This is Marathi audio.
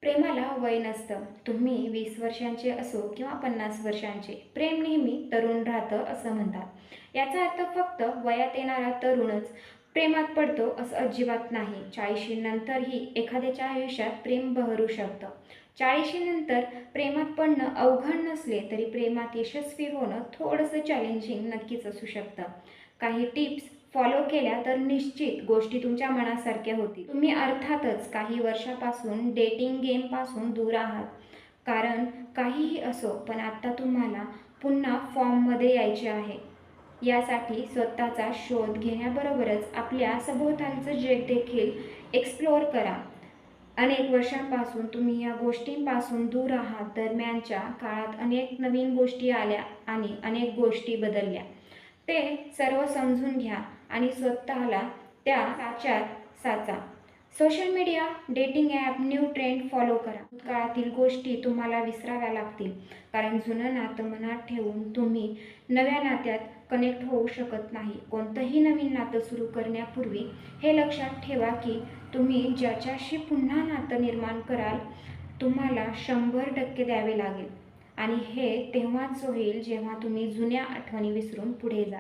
प्रेमाला वय नसतं. तुम्ही 20 वर्षांचे असो किंवा 50 वर्षांचे, प्रेम नेहमी तरुण राहतं असं म्हणतात. याचा अर्थ फक्त वयात येणारा तरुणच प्रेमात पडतो असं अजिबात नाही. 40 नंतरही एखाद्याच्या आयुष्यात प्रेम बहरू शकतं. 40 नंतर प्रेमात पडणं अवघड नसले तरी प्रेमात यशस्वी होणं थोडंसं चॅलेंजिंग नक्कीच असू शकतं. काही टिप्स फॉलो केल्या तर निश्चित गोष्टी तुमच्या मनासारख्या होतील. तुम्ही अर्थातच काही वर्षापासून डेटिंग गेमपासून दूर आहात. कारण काहीही असो, पण आता तुम्हाला पुन्हा फॉर्ममध्ये यायचे आहे. यासाठी स्वतःचा शोध घेण्याबरोबरच आपल्या सभोवतालचं जग देखील एक्सप्लोअर करा. अनेक वर्षांपासून तुम्ही या गोष्टींपासून दूर आहात. दरम्यानच्या काळात अनेक नवीन गोष्टी आल्या आणि अनेक गोष्टी बदलल्या. ते सर्व समजून घ्या आणि स्वतःला त्या साच्यात साचा. Social media, dating app, new trend follow करा. भूतकाळातील गोष्टी तुम्हाला विसराव्या लागतील, कारण जुनं नातं मनात ठेवून तुम्ही नव्या नात्यात कनेक्ट होऊ शकत नाही. कोणतंही नवीन नातं सुरू करण्यापूर्वी हे लक्षात ठेवा की तुम्ही ज्याच्याशी पुन्हा नातं निर्माण कराल, तुम्हाला 100% द्यावे लागेल आणि हे तेव्हाच होईल जेव्हा तुम्ही जुन्या आठवणी विसरून पुढे जाल.